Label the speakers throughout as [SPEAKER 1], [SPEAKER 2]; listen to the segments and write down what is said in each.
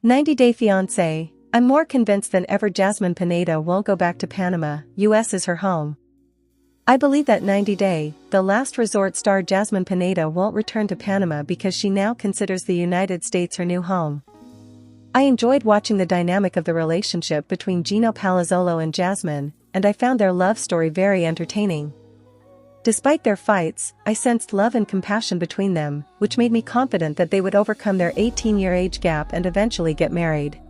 [SPEAKER 1] 90-day fiancé. I'm more convinced than ever Jasmine Pineda won't go back to Panama, US is her home. I believe that 90-day, the last resort star Jasmine Pineda won't return to Panama because she now considers the United States her new home. I enjoyed watching the dynamic of the relationship between Gino Palazzolo and Jasmine, and I found their love story very entertaining. Despite their fights, I sensed love and compassion between them, which made me confident that they would overcome their 18-year age gap and eventually get married.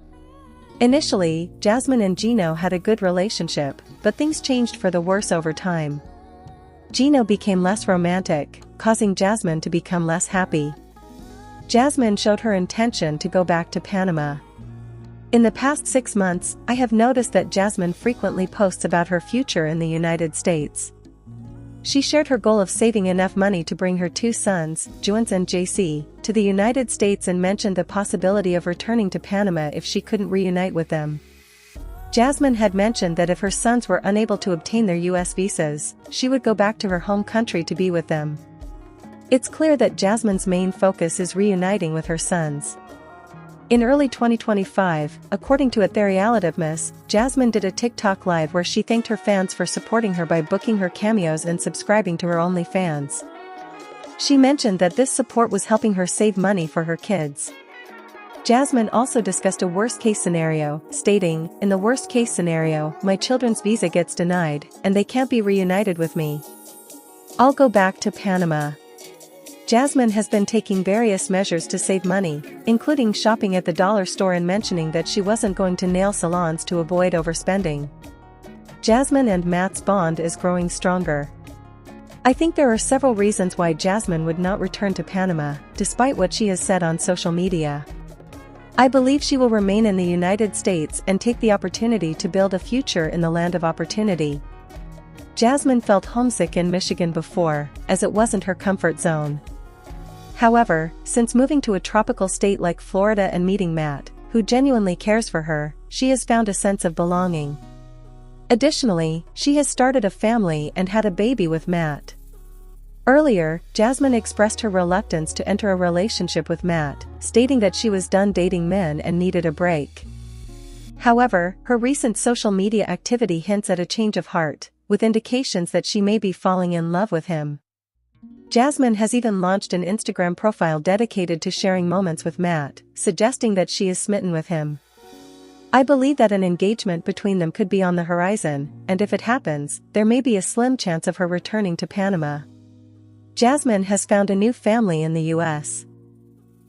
[SPEAKER 1] Initially, Jasmine and Gino had a good relationship, but things changed for the worse over time. Gino became less romantic, causing Jasmine to become less happy. Jasmine showed her intention to go back to Panama. In the past 6 months, I have noticed that Jasmine frequently posts about her future in the United States. She shared her goal of saving enough money to bring her 2 sons, Juans and JC, to the United States and mentioned the possibility of returning to Panama if she couldn't reunite with them. Jasmine had mentioned that if her sons were unable to obtain their US visas, she would go back to her home country to be with them. It's clear that Jasmine's main focus is reuniting with her sons. In early 2025, according to Etherealitiveness, Jasmine did a TikTok live where she thanked her fans for supporting her by booking her cameos and subscribing to her OnlyFans. She mentioned that this support was helping her save money for her kids. Jasmine also discussed a worst-case scenario, stating, "In the worst-case scenario, my children's visa gets denied, and they can't be reunited with me. I'll go back to Panama." Jasmine has been taking various measures to save money, including shopping at the dollar store and mentioning that she wasn't going to nail salons to avoid overspending. Jasmine and Matt's bond is growing stronger. I think there are several reasons why Jasmine would not return to Panama, despite what she has said on social media. I believe she will remain in the United States and take the opportunity to build a future in the land of opportunity. Jasmine felt homesick in Michigan before, as it wasn't her comfort zone. However, since moving to a tropical state like Florida and meeting Matt, who genuinely cares for her, she has found a sense of belonging. Additionally, she has started a family and had a baby with Matt. Earlier, Jasmine expressed her reluctance to enter a relationship with Matt, stating that she was done dating men and needed a break. However, her recent social media activity hints at a change of heart, with indications that she may be falling in love with him. Jasmine has even launched an Instagram profile dedicated to sharing moments with Matt, suggesting that she is smitten with him. I believe that an engagement between them could be on the horizon, and if it happens, there may be a slim chance of her returning to Panama. Jasmine has found a new family in the US.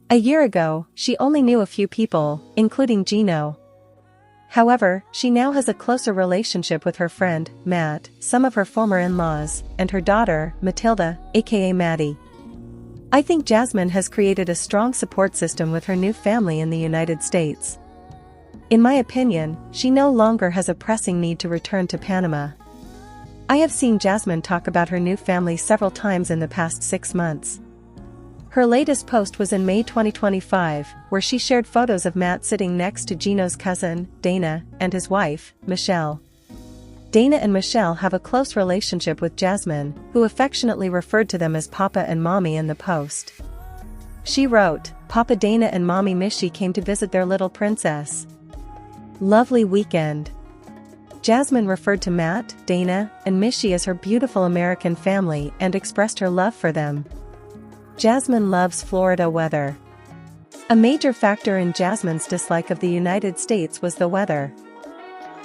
[SPEAKER 1] A year ago, she only knew a few people, including Gino. However, she now has a closer relationship with her friend, Matt, some of her former in-laws, and her daughter, Matilda, aka Maddie. I think Jasmine has created a strong support system with her new family in the United States. In my opinion, she no longer has a pressing need to return to Panama. I have seen Jasmine talk about her new family several times in the past 6 months. Her latest post was in May 2025, where she shared photos of Matt sitting next to Gino's cousin, Dana, and his wife, Michelle. Dana and Michelle have a close relationship with Jasmine, who affectionately referred to them as Papa and Mommy in the post. She wrote, "Papa Dana and Mommy Mishi came to visit their little princess. Lovely weekend." Jasmine referred to Matt, Dana, and Mishi as her beautiful American family and expressed her love for them. Jasmine loves Florida weather. A major factor in Jasmine's dislike of the United States was the weather.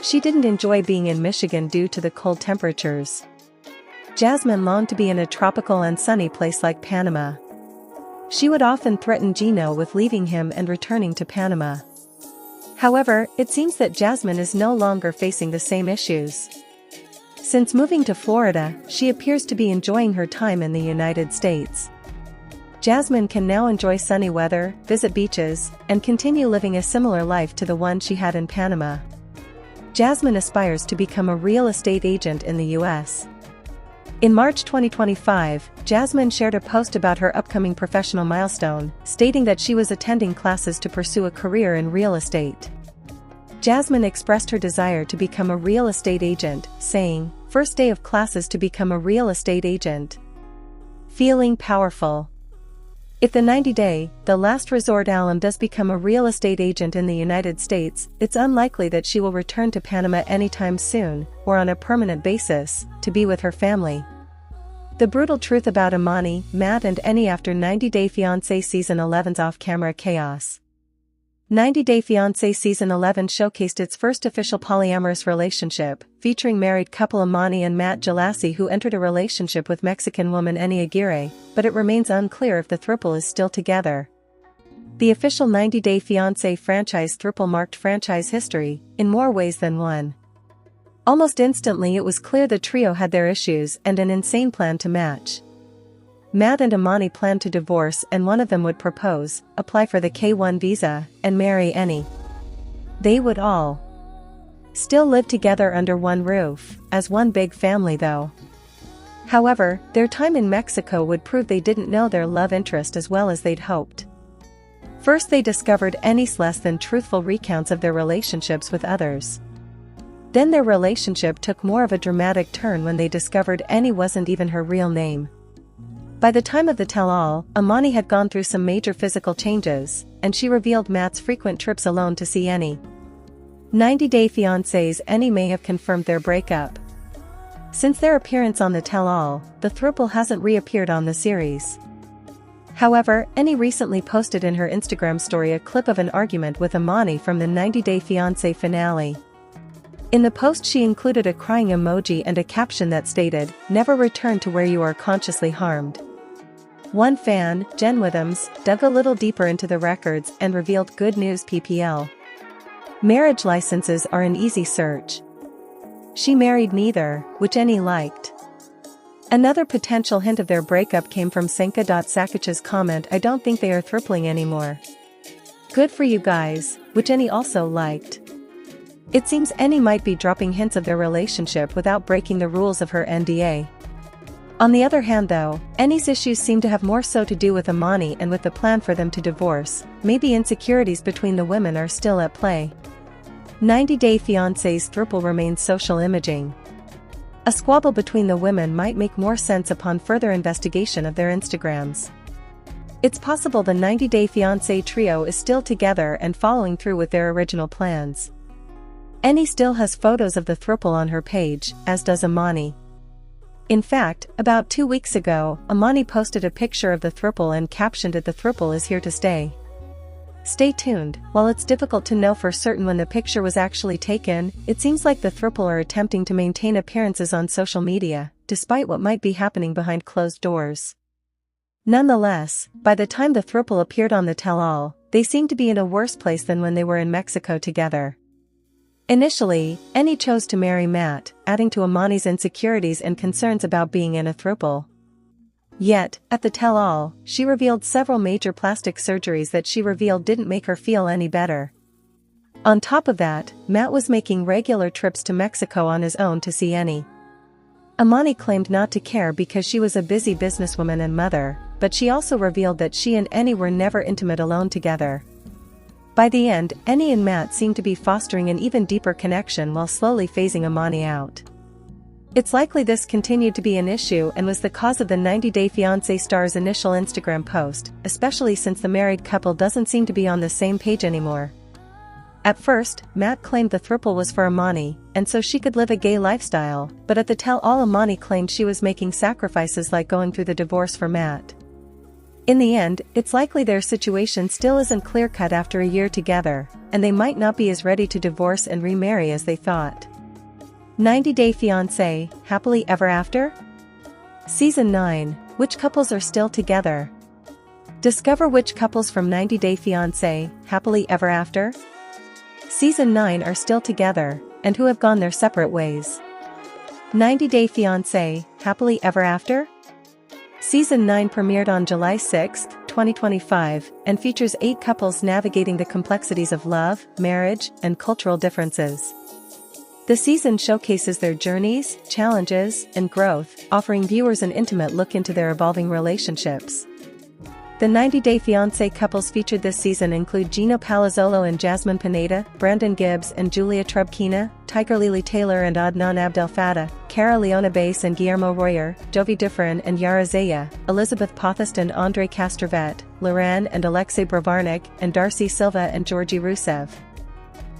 [SPEAKER 1] She didn't enjoy being in Michigan due to the cold temperatures. Jasmine longed to be in a tropical and sunny place like Panama. She would often threaten Gino with leaving him and returning to Panama. However, it seems that Jasmine is no longer facing the same issues. Since moving to Florida, she appears to be enjoying her time in the United States. Jasmine can now enjoy sunny weather, visit beaches, and continue living a similar life to the one she had in Panama. Jasmine aspires to become a real estate agent in the US. In March 2025, Jasmine shared a post about her upcoming professional milestone, stating that she was attending classes to pursue a career in real estate. Jasmine expressed her desire to become a real estate agent, saying, "First day of classes to become a real estate agent. Feeling powerful. If the 90-day, the last resort alum does become a real estate agent in the United States, it's unlikely that she will return to Panama anytime soon, or on a permanent basis, to be with her family. The brutal truth about Imani, Matt and Eni after 90 Day Fiancé Season 11's off-camera chaos. 90 Day Fiancé Season 11 showcased its first official polyamorous relationship, featuring married couple Imani and Matt Jalassi, who entered a relationship with Mexican woman Eni Aguirre, but it remains unclear if the throuple is still together. The official 90 Day Fiancé franchise throuple marked franchise history, in more ways than one. Almost instantly it was clear the trio had their issues and an insane plan to match. Matt and Imani planned to divorce, and one of them would propose, apply for the K-1 visa, and marry Eni. They would all still live together under one roof, as one big family though. However, their time in Mexico would prove they didn't know their love interest as well as they'd hoped. First they discovered Eni's less than truthful recounts of their relationships with others. Then their relationship took more of a dramatic turn when they discovered Eni wasn't even her real name. By the time of the tell-all, Imani had gone through some major physical changes, and she revealed Matt's frequent trips alone to see Eni. 90 Day Fiancé's Eni may have confirmed their breakup. Since their appearance on the tell-all, the throuple hasn't reappeared on the series. However, Eni recently posted in her Instagram story a clip of an argument with Imani from the 90 Day Fiancé finale. In the post she included a crying emoji and a caption that stated, "Never return to where you are consciously harmed." One fan, Jen Withams, dug a little deeper into the records and revealed good news: PPL marriage licenses are an easy search. She married neither, which Eni liked. Another potential hint of their breakup came from Senka.Sakic's comment, "I don't think they are thrippling anymore. Good for you guys," which Eni also liked. It seems Eni might be dropping hints of their relationship without breaking the rules of her NDA. On the other hand though, Eni's issues seem to have more so to do with Imani and with the plan for them to divorce. Maybe insecurities between the women are still at play. 90 Day Fiancé's throuple remains social imaging. A squabble between the women might make more sense upon further investigation of their Instagrams. It's possible the 90 Day Fiancé trio is still together and following through with their original plans. Eni still has photos of the throuple on her page, as does Imani. In fact, about 2 weeks ago, Imani posted a picture of the throuple and captioned it, "The throuple is here to stay." Stay tuned. While it's difficult to know for certain when the picture was actually taken, it seems like the throuple are attempting to maintain appearances on social media, despite what might be happening behind closed doors. Nonetheless, by the time the throuple appeared on the tell-all, they seemed to be in a worse place than when they were in Mexico together. Initially, Eni chose to marry Matt, adding to Imani's insecurities and concerns about being in a throuple. Yet, at the tell-all, she revealed several major plastic surgeries that she revealed didn't make her feel any better. On top of that, Matt was making regular trips to Mexico on his own to see Eni. Imani claimed not to care because she was a busy businesswoman and mother, but she also revealed that she and Eni were never intimate alone together. By the end, Eni and Matt seemed to be fostering an even deeper connection while slowly phasing Imani out. It's likely this continued to be an issue and was the cause of the 90 Day Fiancé star's initial Instagram post, especially since the married couple doesn't seem to be on the same page anymore. At first, Matt claimed the throuple was for Imani, and so she could live a gay lifestyle, but at the tell-all Imani claimed she was making sacrifices like going through the divorce for Matt. In the end, it's likely their situation still isn't clear-cut after a year together, and they might not be as ready to divorce and remarry as they thought. 90 Day Fiancé, Happily Ever After? Season 9, which couples are still together? Discover which couples from 90 Day Fiancé, Happily Ever After? Season 9 are still together, and who have gone their separate ways. 90 Day Fiancé, Happily Ever After? Season 9 premiered on July 6, 2025, and features 8 couples navigating the complexities of love, marriage, and cultural differences. The season showcases their journeys, challenges, and growth, offering viewers an intimate look into their evolving relationships. The 90 Day Fiancé couples featured this season include Gino Palazzolo and Jasmine Pineda, Brandon Gibbs and Julia Trubkina, Tiger Lily Taylor and Adnan Abdel Fattah, Cara Leona Bass and Guillermo Royer, Jovi Differin and Yara Zaya, Elizabeth Pothast and Andre Castrovet, Loren and Alexei Bravarnik, and Darcy Silva and Georgy Rusev.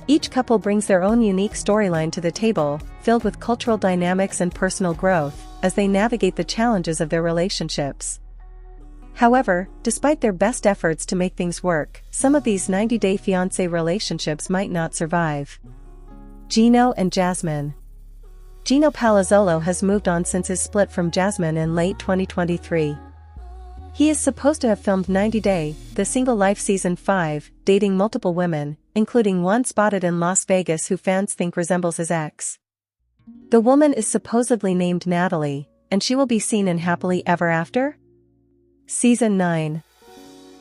[SPEAKER 1] Each couple brings their own unique storyline to the table, filled with cultural dynamics and personal growth, as they navigate the challenges of their relationships. However, despite their best efforts to make things work, some of these 90-day fiancé relationships might not survive. Gino and Jasmine. Gino Palazzolo has moved on since his split from Jasmine in late 2023. He is supposed to have filmed 90 Day, The Single Life Season 5, dating multiple women, including one spotted in Las Vegas who fans think resembles his ex. The woman is supposedly named Natalie, and she will be seen in Happily Ever After? Season 9.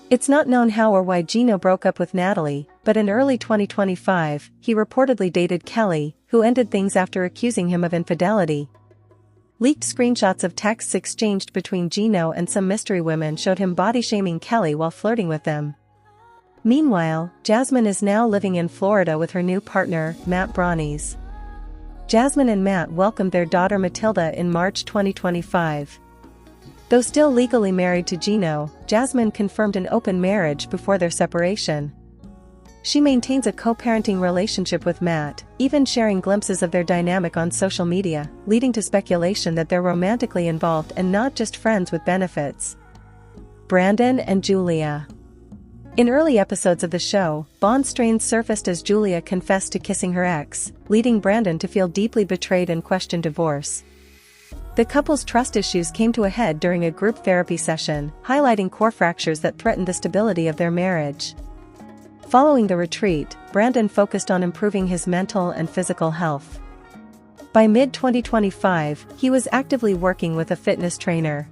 [SPEAKER 1] It's not known how or why Gino broke up with Natalie, but in early 2025, he reportedly dated Kelly, who ended things after accusing him of infidelity. Leaked screenshots of texts exchanged between Gino and some mystery women showed him body-shaming Kelly while flirting with them. Meanwhile, Jasmine is now living in Florida with her new partner, Matt Braunes. Jasmine and Matt welcomed their daughter Matilda in March 2025. Though still legally married to Gino, Jasmine confirmed an open marriage before their separation. She maintains a co-parenting relationship with Matt, even sharing glimpses of their dynamic on social media, leading to speculation that they're romantically involved and not just friends with benefits. Brandon and Julia. In early episodes of the show, bond strains surfaced as Julia confessed to kissing her ex, leading Brandon to feel deeply betrayed and question divorce. The couple's trust issues came to a head during a group therapy session, highlighting core fractures that threatened the stability of their marriage. Following the retreat, Brandon focused on improving his mental and physical health. By mid-2025, he was actively working with a fitness trainer,